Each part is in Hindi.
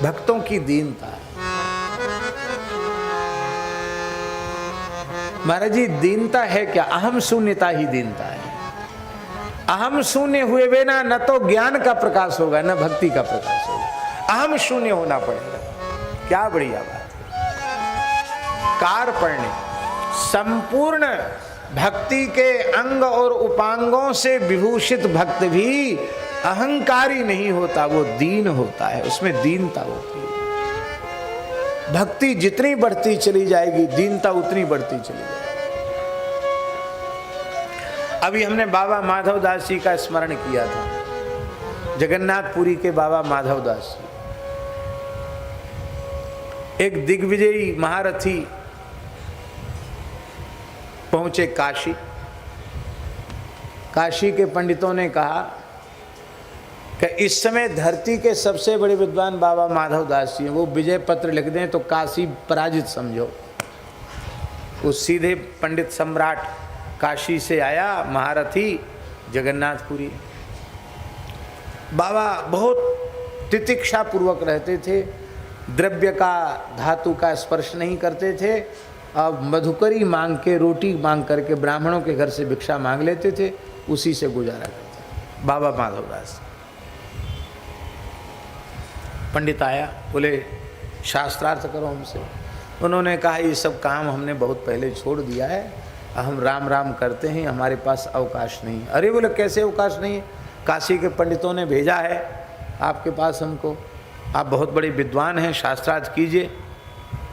भक्तों की दीनता। महाराज जी दीनता है क्या? अहम शून्यता ही दीनता है। अहम शून्य हुए बिना न तो ज्ञान का प्रकाश होगा न भक्ति का प्रकाश होगा। अहम शून्य होना पड़ेगा। क्या बढ़िया बात है। कार्पण्य संपूर्ण भक्ति के अंग और उपांगों से विभूषित भक्त भी अहंकारी नहीं होता, वो दीन होता है, उसमें दीनता होती है। भक्ति जितनी बढ़ती चली जाएगी दीनता उतनी बढ़ती चली जाएगी। अभी हमने बाबा माधवदास जी का स्मरण किया था, जगन्नाथपुरी के बाबा माधवदास जी एक दिग्विजयी महारथी पहुंचे काशी। काशी के पंडितों ने कहा कि इस समय धरती के सबसे बड़े विद्वान बाबा माधवदास जी हैं, वो विजय पत्र लिख दें तो काशी पराजित समझो। वो सीधे पंडित सम्राट काशी से आया महारथी जगन्नाथपुरी। बाबा बहुत तितिक्षा पूर्वक रहते थे, द्रव्य का धातु का स्पर्श नहीं करते थे। अब मधुकरी मांग के रोटी मांग करके ब्राह्मणों के घर से भिक्षा मांग लेते थे, उसी से गुजारा करते बाबा माधवदास। पंडित आया, बोले शास्त्रार्थ करो हमसे। उन्होंने कहा ये सब काम हमने बहुत पहले छोड़ दिया है, हम राम राम करते हैं, हमारे पास अवकाश नहीं है। अरे बोले कैसे अवकाश नहीं है? काशी के पंडितों ने भेजा है आपके पास हमको, आप बहुत बड़े विद्वान हैं, शास्त्रार्थ कीजिए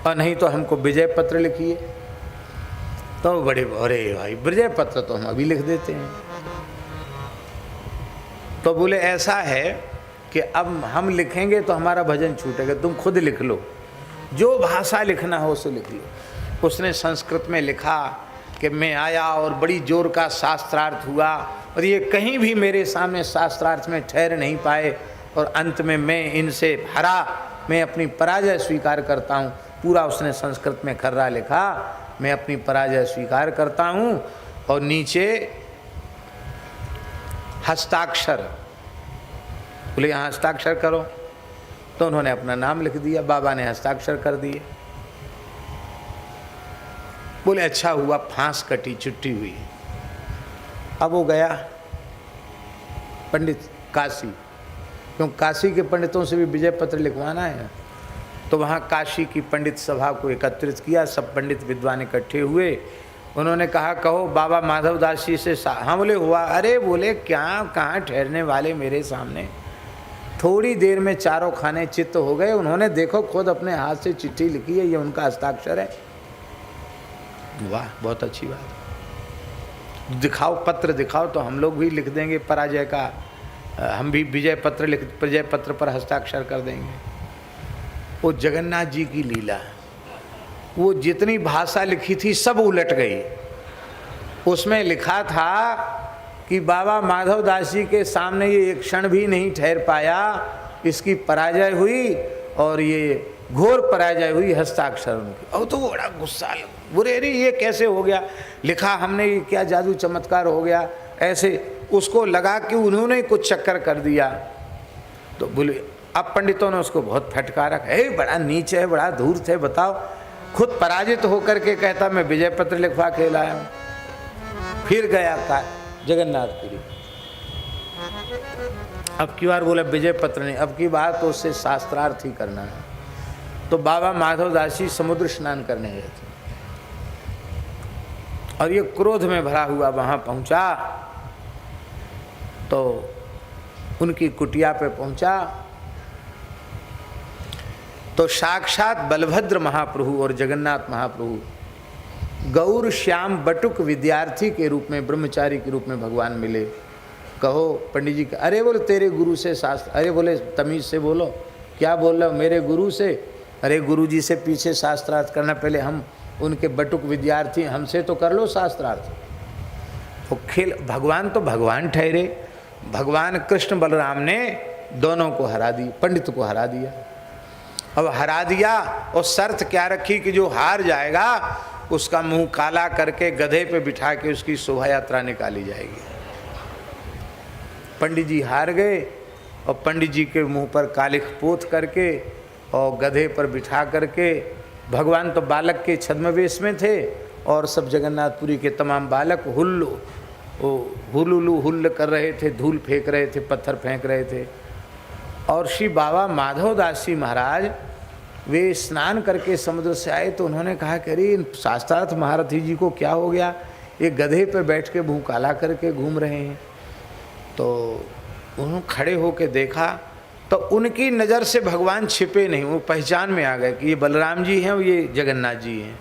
और नहीं तो हमको विजय पत्र लिखिए। तो बड़े अरे भाई विजय पत्र तो हम अभी लिख देते हैं। तो बोले ऐसा है कि अब हम लिखेंगे तो हमारा भजन छूटेगा, तुम खुद लिख लो, जो भाषा लिखना हो उसे लिख लो। उसने संस्कृत में लिखा कि मैं आया और बड़ी जोर का शास्त्रार्थ हुआ और ये कहीं भी मेरे सामने शास्त्रार्थ में ठहर नहीं पाए और अंत में मैं इनसे हारा, मैं अपनी पराजय स्वीकार करता हूँ। पूरा उसने संस्कृत में खर्रा लिखा, मैं अपनी पराजय स्वीकार करता हूँ। और नीचे हस्ताक्षर, बोले यहाँ हस्ताक्षर करो। तो उन्होंने अपना नाम लिख दिया, बाबा ने हस्ताक्षर कर दिए। बोले अच्छा हुआ, फांस कटी, छुट्टी हुई। अब वो गया पंडित काशी, क्योंकि काशी के पंडितों से भी विजय पत्र लिखवाना है। तो वहाँ काशी की पंडित सभा को एकत्रित किया, सब पंडित विद्वान इकट्ठे हुए। उन्होंने कहा कहो बाबा माधवदास जी से हाँ। बोले हुआ। अरे बोले क्या, कहाँ ठहरने वाले मेरे सामने। थोड़ी देर में चारों खाने चित्त हो गए। उन्होंने देखो खुद अपने हाथ से चिट्ठी लिखी है, ये उनका हस्ताक्षर है। वाह बहुत अच्छी बात, दिखाओ पत्र दिखाओ तो हम लोग भी लिख देंगे पराजय का, हम भी विजय पत्र पर हस्ताक्षर कर देंगे। वो जगन्नाथ जी की लीला, वो जितनी भाषा लिखी थी सब उलट गई। उसमें लिखा था कि बाबा माधवदास जी के सामने ये एक क्षण भी नहीं ठहर पाया, इसकी पराजय हुई और ये घोर पराजय हुई, हस्ताक्षर उनकी। अब तो बड़ा गुस्सा लगा, बुरे अरे ये कैसे हो गया, लिखा हमने, ये क्या जादू चमत्कार हो गया। ऐसे उसको लगा कि उन्होंने कुछ चक्कर कर दिया। तो बोले अब पंडितों ने उसको बहुत फटकारा, है बड़ा नीच है, बड़ा धूर्त है, बताओ खुद पराजित होकर के कहता मैं विजय पत्र लिखवा के लाया हूँ। फिर गया का जगन्नाथपुरी। अब की बार बोला विजय पत्र नहीं, अब की बार तो उससे शास्त्रार्थ ही करना है। तो बाबा माधवदास जी समुद्र स्नान करने गए थे और ये क्रोध में भरा हुआ वहां पहुंचा। तो उनकी कुटिया पे पहुंचा तो साक्षात बलभद्र महाप्रभु और जगन्नाथ महाप्रभु गौर श्याम बटुक विद्यार्थी के रूप में, ब्रह्मचारी के रूप में भगवान मिले। कहो पंडित जी, अरे बोले तेरे गुरु से शास्त्र, अरे बोले तमीज से बोलो, क्या बोल रहे हो मेरे गुरु से? अरे गुरु जी से पीछे शास्त्रार्थ करना, पहले हम उनके बटुक विद्यार्थी, हमसे तो कर लो शास्त्रार्थ। वो खेल, भगवान तो भगवान ठहरे। भगवान कृष्ण बलराम ने दोनों को हरा दिया, पंडित को हरा दिया। अब हरा दिया और शर्त क्या रखी कि जो हार जाएगा उसका मुंह काला करके गधे पे बिठा के उसकी शोभा यात्रा निकाली जाएगी। पंडित जी हार गए और पंडित जी के मुंह पर कालिख पोत करके और गधे पर बिठा करके, भगवान तो बालक के छद्मवेश में थे और सब जगन्नाथपुरी के तमाम बालक हुल्लुलु हुल्ल कर रहे थे, धूल फेंक रहे थे, पत्थर फेंक रहे थे। और श्री बाबा माधवदास जी महाराज वे स्नान करके समुद्र से आए तो उन्होंने कहा कि अरे शास्त्रार्थ महारथी जी को क्या हो गया, ये गधे पर बैठ के मुँह काला करके घूम रहे हैं। तो उन्होंने खड़े होकर देखा तो उनकी नज़र से भगवान छिपे नहीं, वो पहचान में आ गए कि ये बलराम जी हैं और ये जगन्नाथ जी हैं।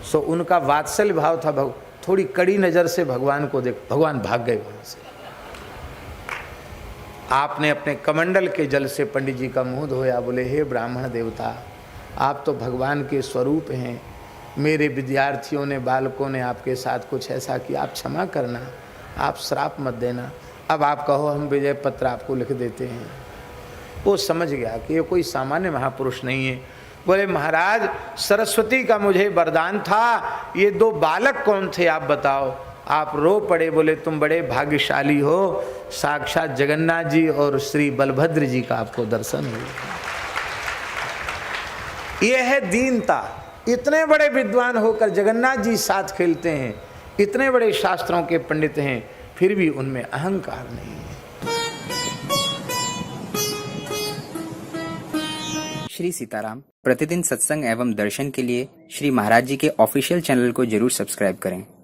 सो उनका वात्सल्य भाव था, थोड़ी कड़ी नज़र से भगवान को देख, भगवान भाग गए वहाँ से। आपने अपने कमंडल के जल से पंडित जी का मुंह धोया, बोले हे ब्राह्मण देवता, आप तो भगवान के स्वरूप हैं, मेरे विद्यार्थियों ने, बालकों ने आपके साथ कुछ ऐसा किया, आप क्षमा करना, आप श्राप मत देना, अब आप कहो हम विजय पत्र आपको लिख देते हैं। वो समझ गया कि ये कोई सामान्य महापुरुष नहीं है। बोले महाराज सरस्वती का मुझे वरदान था, ये दो बालक कौन थे आप बताओ। आप रो पड़े, बोले तुम बड़े भाग्यशाली हो, साक्षात जगन्नाथ जी और श्री बलभद्र जी का आपको दर्शन हुआ। यह है दीनता। इतने बड़े विद्वान होकर जगन्नाथ जी साथ खेलते हैं, इतने बड़े शास्त्रों के पंडित हैं, फिर भी उनमें अहंकार नहीं है। श्री सीताराम प्रतिदिन सत्संग एवं दर्शन के लिए श्री महाराज जी के ऑफिशियल चैनल को जरूर सब्सक्राइब करें।